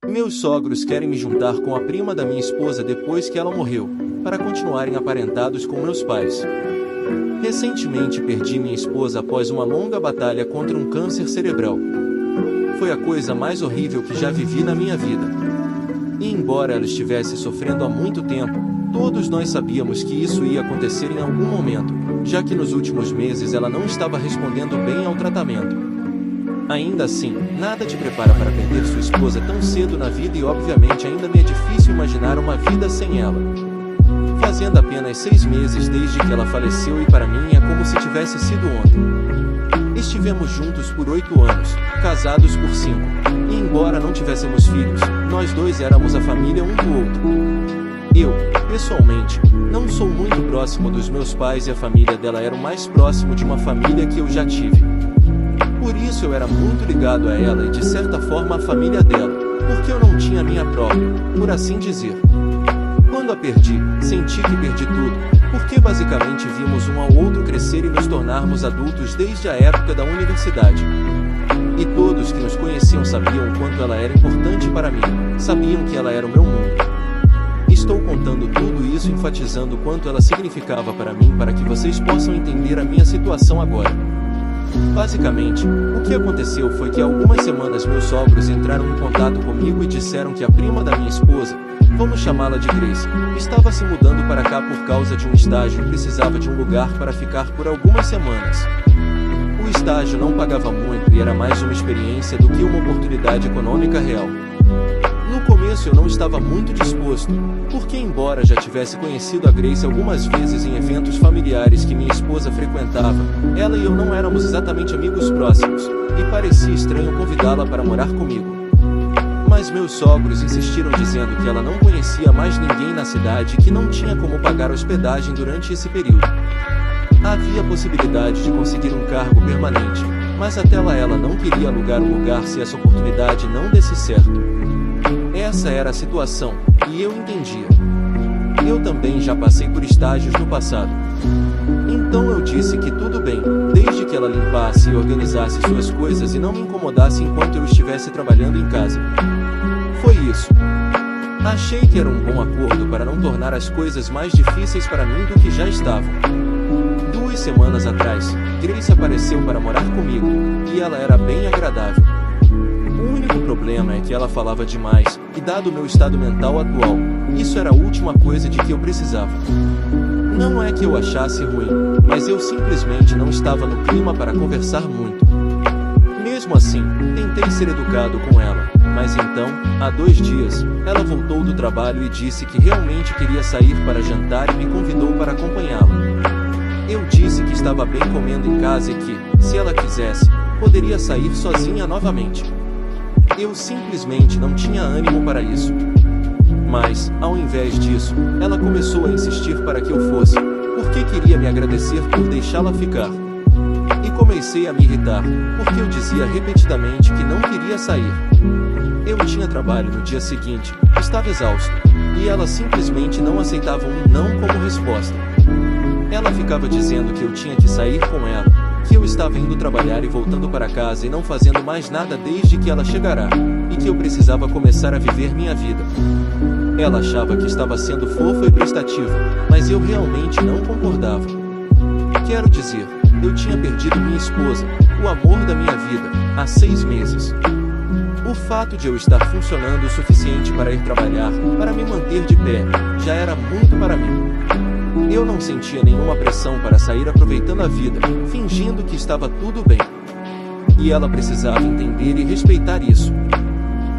Meus sogros querem me juntar com a prima da minha esposa depois que ela morreu, para continuarem aparentados com meus pais. Recentemente perdi minha esposa após uma longa batalha contra um câncer cerebral. Foi a coisa mais horrível que já vivi na minha vida. E embora ela estivesse sofrendo há muito tempo, todos nós sabíamos que isso ia acontecer em algum momento, já que nos últimos meses ela não estava respondendo bem ao tratamento. Ainda assim, nada te prepara para perder sua esposa tão cedo na vida e obviamente ainda me é difícil imaginar uma vida sem ela. Fazendo apenas 6 meses desde que ela faleceu e para mim é como se tivesse sido ontem. Estivemos juntos por 8 anos, casados por 5. E embora não tivéssemos filhos, nós dois éramos a família um do outro. Eu, pessoalmente, não sou muito próximo dos meus pais e a família dela era o mais próximo de uma família que eu já tive. Por isso eu era muito ligado a ela e de certa forma a família dela, porque eu não tinha a minha própria, por assim dizer. Quando a perdi, senti que perdi tudo, porque basicamente vimos um ao outro crescer e nos tornarmos adultos desde a época da universidade. E todos que nos conheciam sabiam o quanto ela era importante para mim, sabiam que ela era o meu mundo. Estou contando tudo isso enfatizando o quanto ela significava para mim para que vocês possam entender a minha situação agora. Basicamente, o que aconteceu foi que há algumas semanas meus sogros entraram em contato comigo e disseram que a prima da minha esposa, vamos chamá-la de Grace, estava se mudando para cá por causa de um estágio e precisava de um lugar para ficar por algumas semanas. O estágio não pagava muito e era mais uma experiência do que uma oportunidade econômica real. No começo eu não estava muito disposto, porque embora já tivesse conhecido a Grace algumas vezes em eventos familiares que minha esposa frequentava, ela e eu não éramos exatamente amigos próximos, e parecia estranho convidá-la para morar comigo. Mas meus sogros insistiram dizendo que ela não conhecia mais ninguém na cidade e que não tinha como pagar hospedagem durante esse período. Havia a possibilidade de conseguir um cargo permanente, mas até lá ela não queria alugar um lugar se essa oportunidade não desse certo. Essa era a situação, e eu entendia. Eu também já passei por estágios no passado. Então eu disse que tudo bem, desde que ela limpasse e organizasse suas coisas e não me incomodasse enquanto eu estivesse trabalhando em casa. Foi isso. Achei que era um bom acordo para não tornar as coisas mais difíceis para mim do que já estavam. 2 semanas atrás, Grace apareceu para morar comigo, e ela era bem agradável. O único problema é que ela falava demais, e dado o meu estado mental atual, isso era a última coisa de que eu precisava. Não é que eu achasse ruim, mas eu simplesmente não estava no clima para conversar muito. Mesmo assim, tentei ser educado com ela, mas então, há 2 dias, ela voltou do trabalho e disse que realmente queria sair para jantar e me convidou para acompanhá-la. Eu disse que estava bem comendo em casa e que, se ela quisesse, poderia sair sozinha novamente. Eu simplesmente não tinha ânimo para isso. Mas, ao invés disso, ela começou a insistir para que eu fosse, porque queria me agradecer por deixá-la ficar. E comecei a me irritar, porque eu dizia repetidamente que não queria sair. Eu tinha trabalho no dia seguinte, estava exausto, e ela simplesmente não aceitava um não como resposta. Ela ficava dizendo que eu tinha que sair com ela, que eu estava indo trabalhar e voltando para casa e não fazendo mais nada desde que ela chegará, e que eu precisava começar a viver minha vida. Ela achava que estava sendo fofa e prestativa, mas eu realmente não concordava. Quero dizer, eu tinha perdido minha esposa, o amor da minha vida, há 6 meses. O fato de eu estar funcionando o suficiente para ir trabalhar, para me manter de pé, já era muito para mim. Eu não sentia nenhuma pressão para sair aproveitando a vida, fingindo que estava tudo bem. E ela precisava entender e respeitar isso.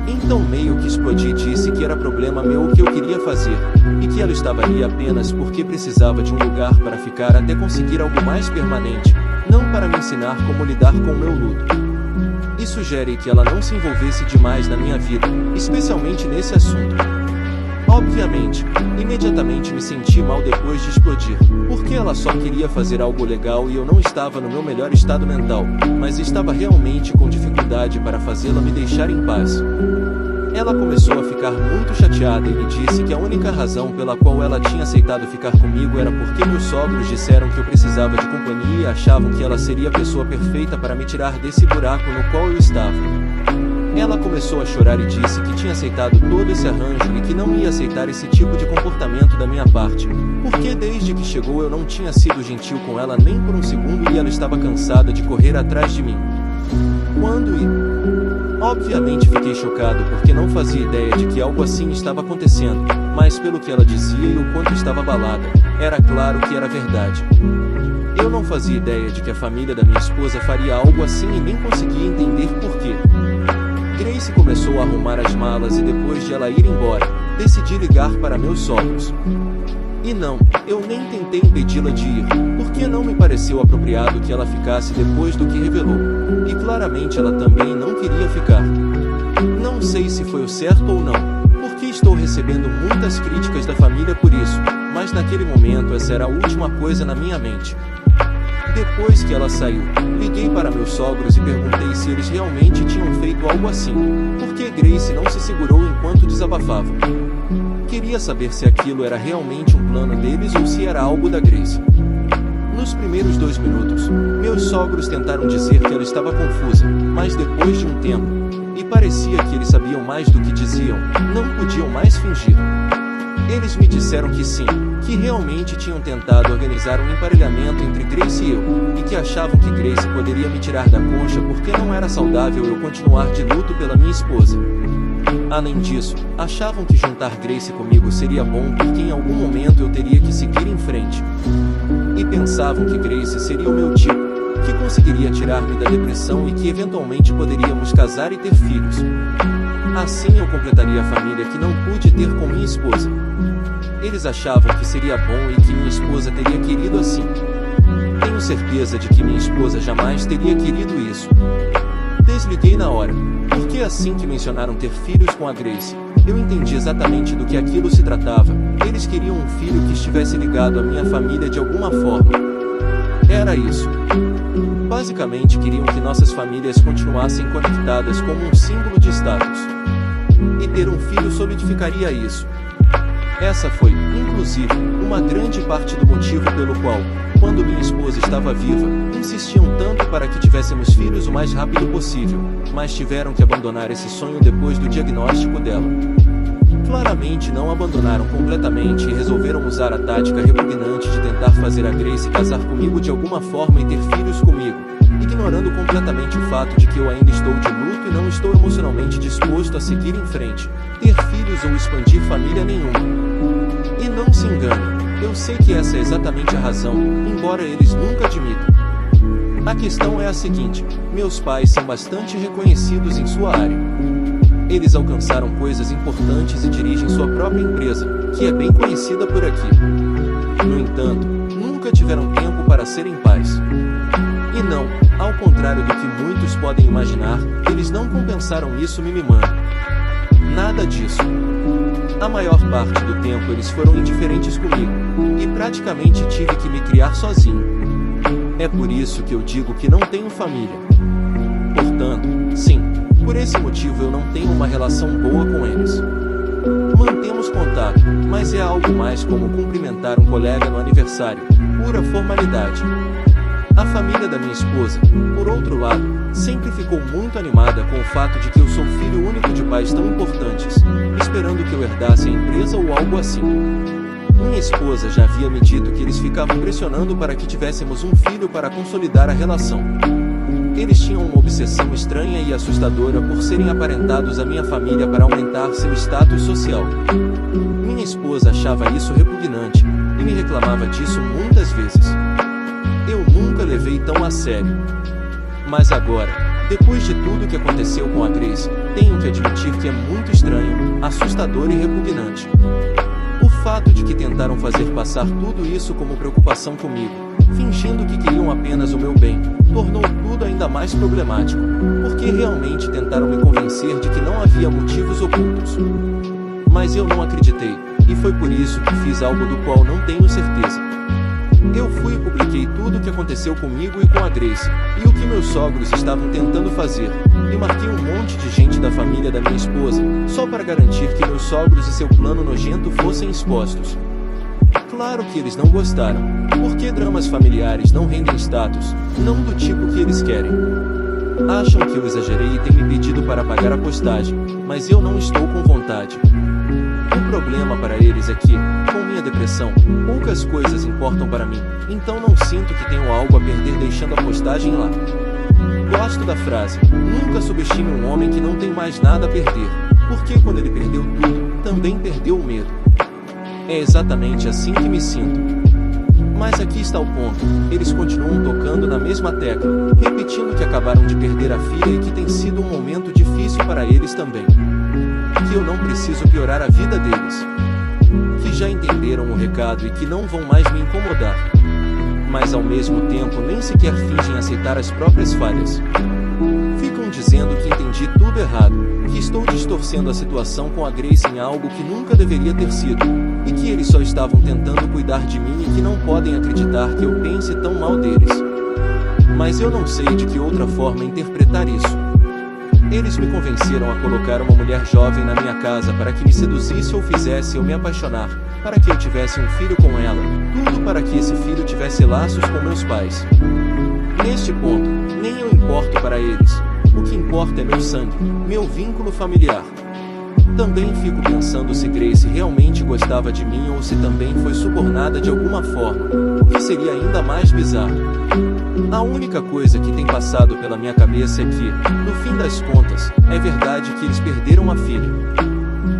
Então meio que explodi e disse que era problema meu o que eu queria fazer, e que ela estava ali apenas porque precisava de um lugar para ficar até conseguir algo mais permanente, não para me ensinar como lidar com o meu luto. E sugere que ela não se envolvesse demais na minha vida, especialmente nesse assunto. Obviamente, imediatamente me senti mal depois de explodir, porque ela só queria fazer algo legal e eu não estava no meu melhor estado mental, mas estava realmente com dificuldade para fazê-la me deixar em paz. Ela começou a ficar muito chateada e me disse que a única razão pela qual ela tinha aceitado ficar comigo era porque meus sogros disseram que eu precisava de companhia e achavam que ela seria a pessoa perfeita para me tirar desse buraco no qual eu estava. Ela começou a chorar e disse que tinha aceitado todo esse arranjo e que não ia aceitar esse tipo de comportamento da minha parte, porque desde que chegou eu não tinha sido gentil com ela nem por um segundo e ela estava cansada de correr atrás de mim. Obviamente fiquei chocado porque não fazia ideia de que algo assim estava acontecendo, mas pelo que ela dizia e o quanto estava abalada, era claro que era verdade. Eu não fazia ideia de que a família da minha esposa faria algo assim e nem conseguia entender por quê. Grace começou a arrumar as malas e depois de ela ir embora, decidi ligar para meus sogros. E não, eu nem tentei impedi-la de ir, porque não me pareceu apropriado que ela ficasse depois do que revelou. E claramente ela também não queria ficar. Não sei se foi o certo ou não, porque estou recebendo muitas críticas da família por isso, mas naquele momento essa era a última coisa na minha mente. Depois que ela saiu, liguei para meus sogros e perguntei se eles realmente tinham feito algo assim, porque Grace não se segurou enquanto desabafava. Queria saber se aquilo era realmente um plano deles ou se era algo da Grace. Nos primeiros 2 minutos, meus sogros tentaram dizer que ela estava confusa, mas depois de um tempo, e parecia que eles sabiam mais do que diziam, não podiam mais fingir. Eles me disseram que sim, que realmente tinham tentado organizar um emparelhamento entre Grace e eu, e que achavam que Grace poderia me tirar da concha porque não era saudável eu continuar de luto pela minha esposa. Além disso, achavam que juntar Grace comigo seria bom porque em algum momento eu teria que seguir em frente. E pensavam que Grace seria o meu tipo, que conseguiria tirar-me da depressão e que eventualmente poderíamos casar e ter filhos. Assim eu completaria a família que não pude ter com minha esposa. Eles achavam que seria bom e que minha esposa teria querido assim. Tenho certeza de que minha esposa jamais teria querido isso. Desliguei na hora, porque assim que mencionaram ter filhos com a Grace, eu entendi exatamente do que aquilo se tratava. Eles queriam um filho que estivesse ligado à minha família de alguma forma. Era isso. Basicamente queriam que nossas famílias continuassem conectadas como um símbolo de status. E ter um filho solidificaria isso. Essa foi, inclusive, uma grande parte do motivo pelo qual, quando minha esposa estava viva, insistiam tanto para que tivéssemos filhos o mais rápido possível, mas tiveram que abandonar esse sonho depois do diagnóstico dela. Claramente não abandonaram completamente e resolveram usar a tática repugnante de tentar fazer a Grace casar comigo de alguma forma e ter filhos comigo, ignorando completamente o fato de que eu ainda estou de luto e não estou emocionalmente disposto a seguir em frente, ter filhos ou expandir família nenhuma. E não se engane, eu sei que essa é exatamente a razão, embora eles nunca admitam. A questão é a seguinte: meus pais são bastante reconhecidos em sua área. Eles alcançaram coisas importantes e dirigem sua própria empresa, que é bem conhecida por aqui. No entanto, nunca tiveram tempo para serem pais. E não, ao contrário do que muitos podem imaginar, eles não compensaram isso me mimando. Nada disso. A maior parte do tempo eles foram indiferentes comigo, e praticamente tive que me criar sozinho. É por isso que eu digo que não tenho família. Portanto, sim, por esse motivo eu não tenho uma relação boa com eles. Mantemos contato, mas é algo mais como cumprimentar um colega no aniversário, pura formalidade. A família da minha esposa, por outro lado, sempre ficou muito animada com o fato de que eu sou filho único de pais tão importantes, esperando que eu herdasse a empresa ou algo assim. Minha esposa já havia me dito que eles ficavam pressionando para que tivéssemos um filho para consolidar a relação. Eles tinham uma obsessão estranha e assustadora por serem aparentados à minha família para aumentar seu status social. Minha esposa achava isso repugnante, e me reclamava disso muitas vezes. Eu nunca levei tão a sério. Mas agora, depois de tudo que aconteceu com a Grace, tenho que admitir que é muito estranho, assustador e repugnante. O fato de que tentaram fazer passar tudo isso como preocupação comigo, fingindo que queriam apenas o meu bem, tornou tudo ainda mais problemático, porque realmente tentaram me convencer de que não havia motivos ocultos. Mas eu não acreditei, e foi por isso que fiz algo do qual não tenho certeza. Eu fui e publiquei tudo o que aconteceu comigo e com a Grace, e o que meus sogros estavam tentando fazer, e marquei um monte de gente da família da minha esposa, só para garantir que meus sogros e seu plano nojento fossem expostos. Claro que eles não gostaram, porque dramas familiares não rendem status, não do tipo que eles querem. Acham que eu exagerei e têm me pedido para pagar a postagem, mas eu não estou com vontade. O problema para eles é que, com minha depressão, poucas coisas importam para mim, então não sinto que tenho algo a perder deixando a postagem lá. Gosto da frase: nunca subestime um homem que não tem mais nada a perder, porque quando ele perdeu tudo, também perdeu o medo. É exatamente assim que me sinto. Mas aqui está o ponto: eles continuam tocando na mesma tecla, repetindo que acabaram de perder a filha e que tem sido um momento difícil para eles também. Que eu não preciso piorar a vida deles. Que já entenderam o recado e que não vão mais me incomodar. Mas ao mesmo tempo nem sequer fingem aceitar as próprias falhas. Ficam dizendo que entendi tudo errado, que estou distorcendo a situação com a Grace em algo que nunca deveria ter sido, e que eles só estavam tentando cuidar de mim e que não podem acreditar que eu pense tão mal deles. Mas eu não sei de que outra forma interpretar isso. Eles me convenceram a colocar uma mulher jovem na minha casa para que me seduzisse ou fizesse eu me apaixonar, para que eu tivesse um filho com ela, tudo para que esse filho tivesse laços com meus pais. Neste ponto, nem eu importo para eles. O que importa é meu sangue, meu vínculo familiar. Também fico pensando se Grace realmente gostava de mim ou se também foi subornada de alguma forma, o que seria ainda mais bizarro. A única coisa que tem passado pela minha cabeça é que, no fim das contas, é verdade que eles perderam a filha.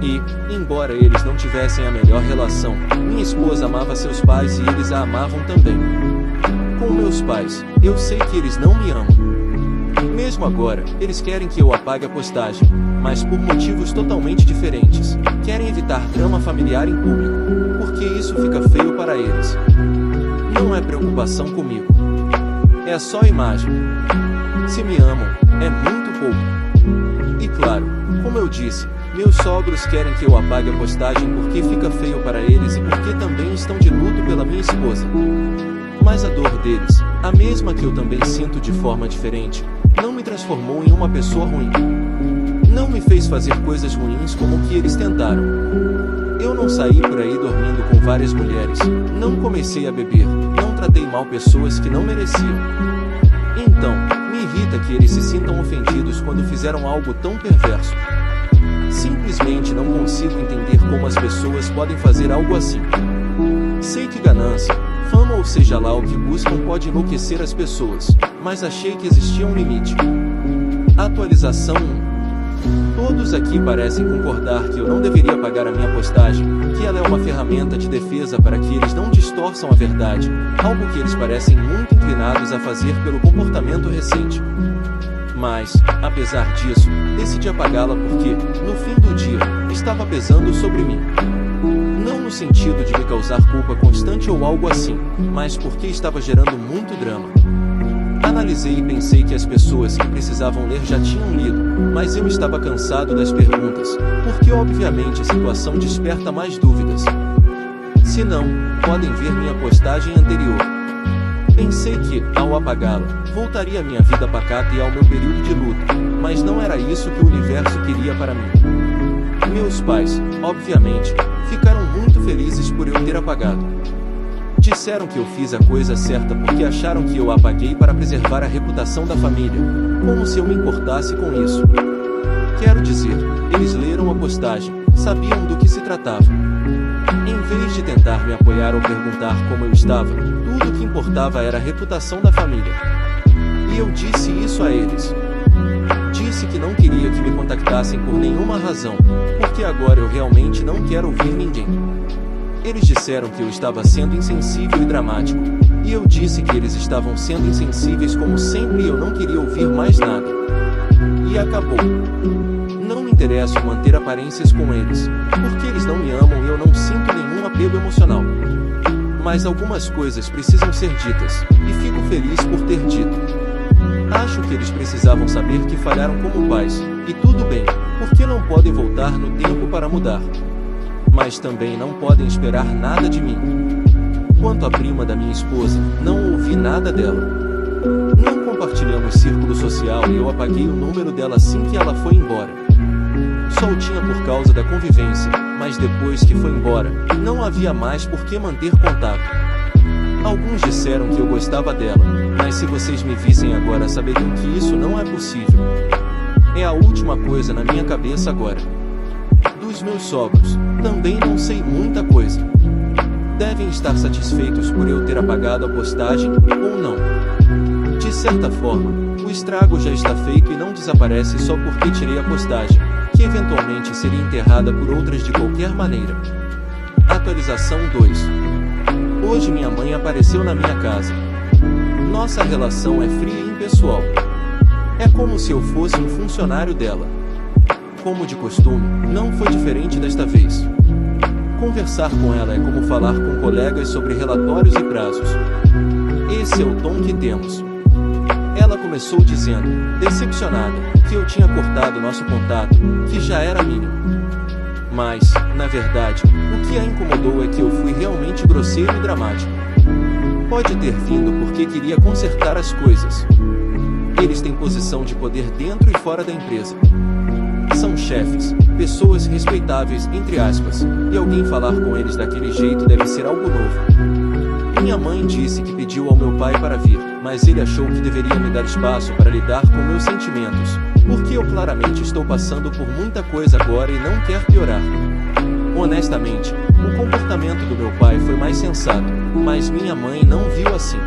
E, embora eles não tivessem a melhor relação, minha esposa amava seus pais e eles a amavam também. Com meus pais, eu sei que eles não me amam. Mesmo agora, eles querem que eu apague a postagem, mas por motivos totalmente diferentes. Querem evitar drama familiar em público, porque isso fica feio para eles. Não é preocupação comigo. É só imagem. Se me amam, é muito pouco. E claro, como eu disse, meus sogros querem que eu apague a postagem porque fica feio para eles e porque também estão de luto pela minha esposa. Mas a dor deles, a mesma que eu também sinto de forma diferente, não me transformou em uma pessoa ruim. Não me fez fazer coisas ruins como o que eles tentaram. Eu não saí por aí dormindo com várias mulheres, não comecei a beber, não tratei mal pessoas que não mereciam. Então, me irrita que eles se sintam ofendidos quando fizeram algo tão perverso. Simplesmente não consigo entender como as pessoas podem fazer algo assim. Sei que ganância, fama ou seja lá o que buscam pode enlouquecer as pessoas, mas achei que existia um limite. Atualização 1. Todos aqui parecem concordar que eu não deveria apagar a minha postagem, que ela é uma ferramenta de defesa para que eles não distorçam a verdade, algo que eles parecem muito inclinados a fazer pelo comportamento recente. Mas, apesar disso, decidi apagá-la porque, no fim do dia, estava pesando sobre mim. Não no sentido de me causar culpa constante ou algo assim, mas porque estava gerando muito drama. Analisei e pensei que as pessoas que precisavam ler já tinham lido, mas eu estava cansado das perguntas, porque obviamente a situação desperta mais dúvidas. Se não, podem ver minha postagem anterior. Pensei que, ao apagá-la, voltaria à minha vida pacata e ao meu período de luto, mas não era isso que o universo queria para mim. Meus pais, obviamente, ficaram muito felizes por eu ter apagado. Disseram que eu fiz a coisa certa porque acharam que eu a apaguei para preservar a reputação da família, como se eu me importasse com isso. Quero dizer, eles leram a postagem, sabiam do que se tratava. Em vez de tentar me apoiar ou perguntar como eu estava, tudo o que importava era a reputação da família. E eu disse isso a eles. Disse que não queria que me contactassem por nenhuma razão, porque agora eu realmente não quero ouvir ninguém. Eles disseram que eu estava sendo insensível e dramático, e eu disse que eles estavam sendo insensíveis como sempre e eu não queria ouvir mais nada. E acabou. Não me interesso em manter aparências com eles, porque eles não me amam e eu não sinto nenhum apego emocional. Mas algumas coisas precisam ser ditas, e fico feliz por ter dito. Acho que eles precisavam saber que falharam como pais, e tudo bem, porque não podem voltar no tempo para mudar. Mas também não podem esperar nada de mim. Quanto à prima da minha esposa, não ouvi nada dela. Não compartilhamos círculo social e eu apaguei o número dela assim que ela foi embora. Só o tinha por causa da convivência, mas depois que foi embora, não havia mais por que manter contato. Alguns disseram que eu gostava dela, mas se vocês me vissem agora saberiam que isso não é possível. É a última coisa na minha cabeça agora. Dos meus sogros, também não sei muita coisa. Devem estar satisfeitos por eu ter apagado a postagem, ou não. De certa forma, o estrago já está feito e não desaparece só porque tirei a postagem, que eventualmente seria enterrada por outras de qualquer maneira. Atualização 2. Hoje minha mãe apareceu na minha casa. Nossa relação é fria e impessoal. É como se eu fosse um funcionário dela. Como de costume, não foi diferente desta vez. Conversar com ela é como falar com colegas sobre relatórios e prazos. Esse é o tom que temos. Ela começou dizendo, decepcionada, que eu tinha cortado nosso contato, que já era mínimo. Mas, na verdade, o que a incomodou é que eu fui realmente grosseiro e dramático. Pode ter vindo porque queria consertar as coisas. Eles têm posição de poder dentro e fora da empresa. São chefes, pessoas respeitáveis, entre aspas, e alguém falar com eles daquele jeito deve ser algo novo. Minha mãe disse que pediu ao meu pai para vir, mas ele achou que deveria me dar espaço para lidar com meus sentimentos, porque eu claramente estou passando por muita coisa agora e não quero piorar. Honestamente, o comportamento do meu pai foi mais sensato, mas minha mãe não viu assim.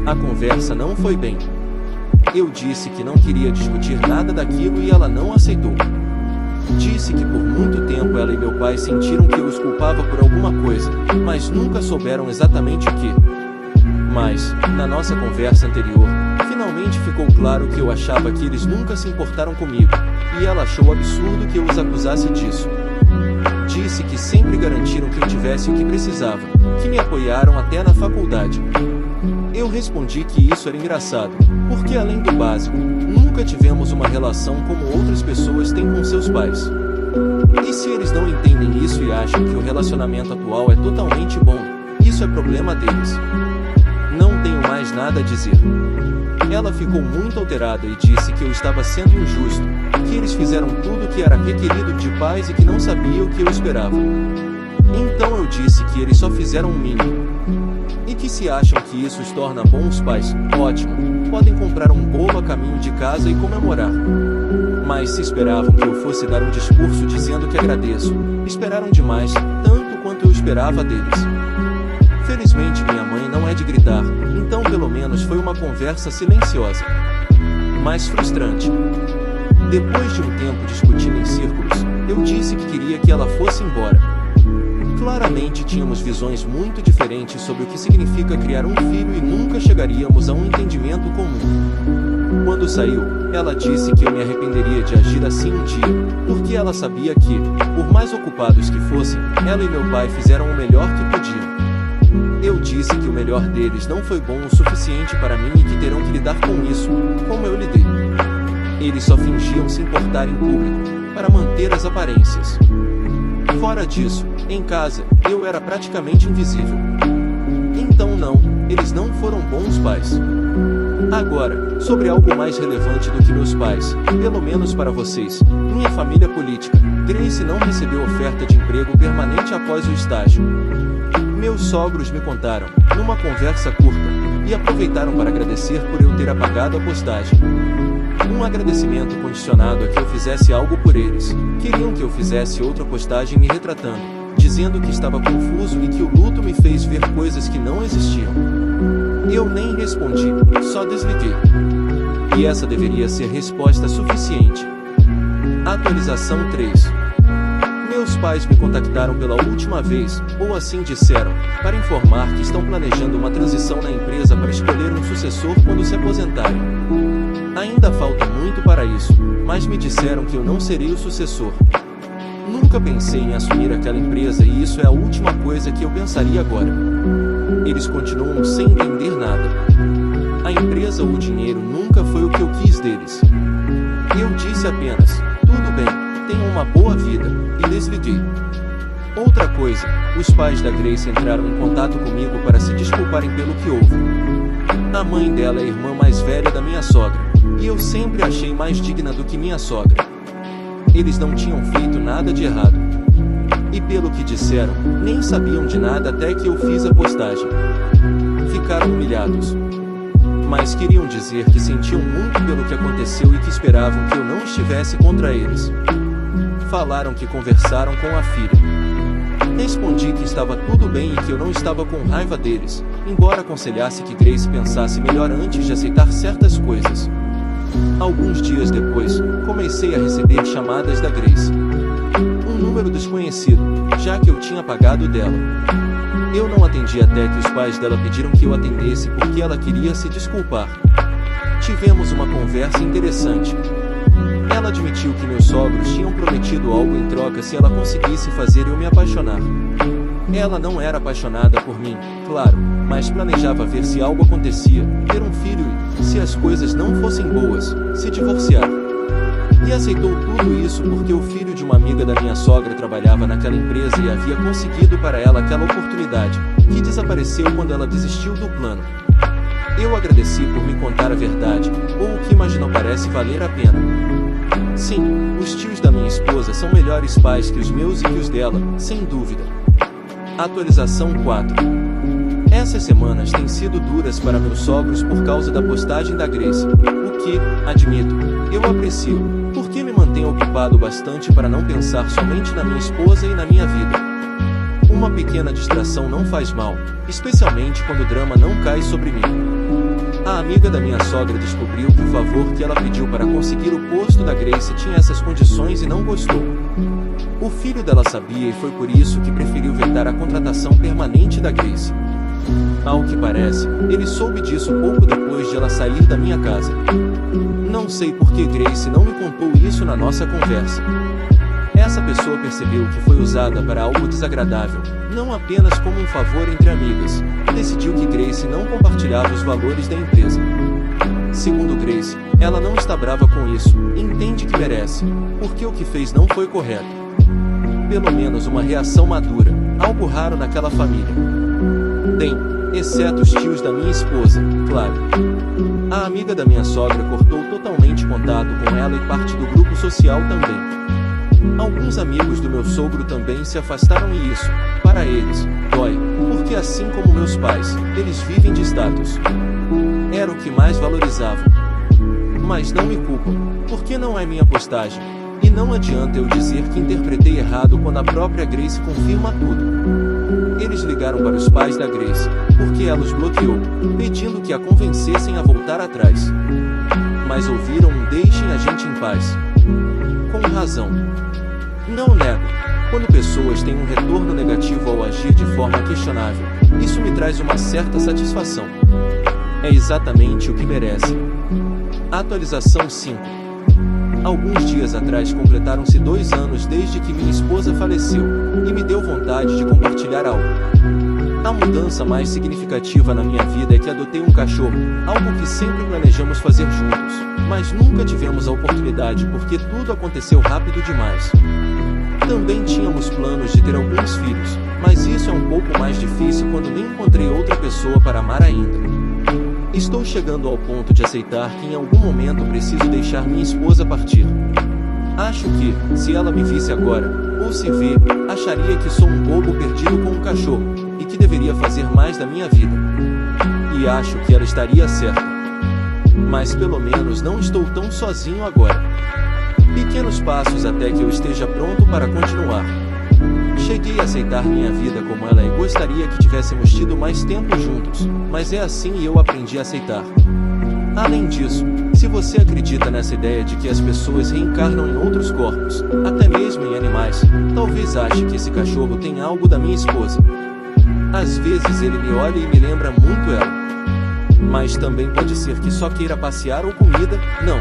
A conversa não foi bem. Eu disse que não queria discutir nada daquilo e ela não aceitou. Disse que por muito tempo ela e meu pai sentiram que eu os culpava por alguma coisa, mas nunca souberam exatamente o que. Mas, na nossa conversa anterior, finalmente ficou claro que eu achava que eles nunca se importaram comigo, e ela achou absurdo que eu os acusasse disso. Disse que sempre garantiram que eu tivesse o que precisava, que me apoiaram até na faculdade. Eu respondi que isso era engraçado, porque além do básico, nunca tivemos uma relação como outras pessoas têm com seus pais. E se eles não entendem isso e acham que o relacionamento atual é totalmente bom, isso é problema deles. Não tenho mais nada a dizer. Ela ficou muito alterada e disse que eu estava sendo injusto, que eles fizeram tudo o que era requerido de pais e que não sabia o que eu esperava. Então eu disse que eles só fizeram o mínimo. E que se acham que isso os torna bons pais, ótimo, podem comprar um bolo a caminho de casa e comemorar. Mas se esperavam que eu fosse dar um discurso dizendo que agradeço, esperaram demais, tanto quanto eu esperava deles. Felizmente minha mãe não é de gritar, então pelo menos foi uma conversa silenciosa. Mas frustrante. Depois de um tempo discutindo em círculos, eu disse que queria que ela fosse embora. Claramente tínhamos visões muito diferentes sobre o que significa criar um filho e nunca chegaríamos a um entendimento comum. Quando saiu, ela disse que eu me arrependeria de agir assim um dia, porque ela sabia que, por mais ocupados que fossem, ela e meu pai fizeram o melhor que podiam. Eu disse que o melhor deles não foi bom o suficiente para mim e que terão que lidar com isso, como eu lidei. Eles só fingiam se importar em público, para manter as aparências. Fora disso, em casa, eu era praticamente invisível. Então não, eles não foram bons pais. Agora, sobre algo mais relevante do que meus pais, pelo menos para vocês, minha família política, Grace não recebeu oferta de emprego permanente após o estágio. Meus sogros me contaram, numa conversa curta, e aproveitaram para agradecer por eu ter apagado a postagem. Um agradecimento condicionado a que eu fizesse algo por eles. Queriam que eu fizesse outra postagem me retratando, dizendo que estava confuso e que o luto me fez ver coisas que não existiam. Eu nem respondi, só desliguei. E essa deveria ser resposta suficiente. Atualização 3. Meus pais me contactaram pela última vez, ou assim disseram, para informar que estão planejando uma transição na empresa para escolher um sucessor quando se aposentarem. Ainda falta muito para isso, mas me disseram que eu não serei o sucessor. Nunca pensei em assumir aquela empresa e isso é a última coisa que eu pensaria agora. Eles continuam sem entender nada. A empresa ou o dinheiro nunca foi o que eu quis deles. Eu disse apenas, tudo bem, tenham uma boa vida, e desliguei. Outra coisa, os pais da Grace entraram em contato comigo para se desculparem pelo que houve. A mãe dela é a irmã mais velha da minha sogra, e eu sempre achei mais digna do que minha sogra. Eles não tinham feito nada de errado. E pelo que disseram, nem sabiam de nada até que eu fiz a postagem. Ficaram humilhados. Mas queriam dizer que sentiam muito pelo que aconteceu e que esperavam que eu não estivesse contra eles. Falaram que conversaram com a filha. Respondi que estava tudo bem e que eu não estava com raiva deles, embora aconselhasse que Grace pensasse melhor antes de aceitar certas coisas. Alguns dias depois, comecei a receber chamadas da Grace. Um número desconhecido, já que eu tinha apagado dela. Eu não atendi até que os pais dela pediram que eu atendesse porque ela queria se desculpar. Tivemos uma conversa interessante. Ela admitiu que meus sogros tinham prometido algo em troca se ela conseguisse fazer eu me apaixonar. Ela não era apaixonada por mim, claro, mas planejava ver se algo acontecia, ter um filho e, se as coisas não fossem boas, se divorciar. E aceitou tudo isso porque o filho de uma amiga da minha sogra trabalhava naquela empresa e havia conseguido para ela aquela oportunidade, que desapareceu quando ela desistiu do plano. Eu agradeci por me contar a verdade, ou o que imaginou parece valer a pena. Sim, os tios da minha esposa são melhores pais que os meus e que os dela, sem dúvida. Atualização 4. Essas semanas têm sido duras para meus sogros por causa da postagem da Grace, o que, admito, eu aprecio, porque me mantém ocupado bastante para não pensar somente na minha esposa e na minha vida. Uma pequena distração não faz mal, especialmente quando o drama não cai sobre mim. A amiga da minha sogra descobriu que o favor que ela pediu para conseguir o posto da Grace tinha essas condições e não gostou. O filho dela sabia e foi por isso que preferiu vetar a contratação permanente da Grace. Ao que parece, ele soube disso pouco depois de ela sair da minha casa. Não sei por que Grace não me contou isso na nossa conversa. Essa pessoa percebeu que foi usada para algo desagradável, não apenas como um favor entre amigas, e decidiu que Grace não compartilhava os valores da empresa. Segundo Grace, ela não está brava com isso, e entende que merece, porque o que fez não foi correto. Pelo menos uma reação madura, algo raro naquela família. Bem, exceto os tios da minha esposa, claro. A amiga da minha sogra cortou totalmente contato com ela e parte do grupo social também. Alguns amigos do meu sogro também se afastaram e isso, para eles, dói, porque assim como meus pais, eles vivem de status. Era o que mais valorizavam. Mas não me culpam, porque não é minha postagem, e não adianta eu dizer que interpretei errado quando a própria Grace confirma tudo. Eles ligaram para os pais da Grace, porque ela os bloqueou, pedindo que a convencessem a voltar atrás. Mas ouviram um deixem a gente em paz. Com razão. Não nego, quando pessoas têm um retorno negativo ao agir de forma questionável, isso me traz uma certa satisfação. É exatamente o que merece. Atualização 5. Alguns dias atrás completaram-se 2 anos desde que minha esposa faleceu, e me deu vontade de compartilhar algo. A mudança mais significativa na minha vida é que adotei um cachorro, algo que sempre planejamos fazer juntos, mas nunca tivemos a oportunidade porque tudo aconteceu rápido demais. Também tínhamos planos de ter alguns filhos, mas isso é um pouco mais difícil quando nem encontrei outra pessoa para amar ainda. Estou chegando ao ponto de aceitar que em algum momento preciso deixar minha esposa partir. Acho que, se ela me visse agora, ou se vê, acharia que sou um bobo perdido com um cachorro, e que deveria fazer mais da minha vida. E acho que ela estaria certa. Mas pelo menos não estou tão sozinho agora. Pequenos passos até que eu esteja pronto para continuar. Cheguei a aceitar minha vida como ela é e gostaria que tivéssemos tido mais tempo juntos, mas é assim e eu aprendi a aceitar. Além disso, se você acredita nessa ideia de que as pessoas reencarnam em outros corpos, até mesmo em animais, talvez ache que esse cachorro tem algo da minha esposa. Às vezes ele me olha e me lembra muito ela. Mas também pode ser que só queira passear ou comida, não.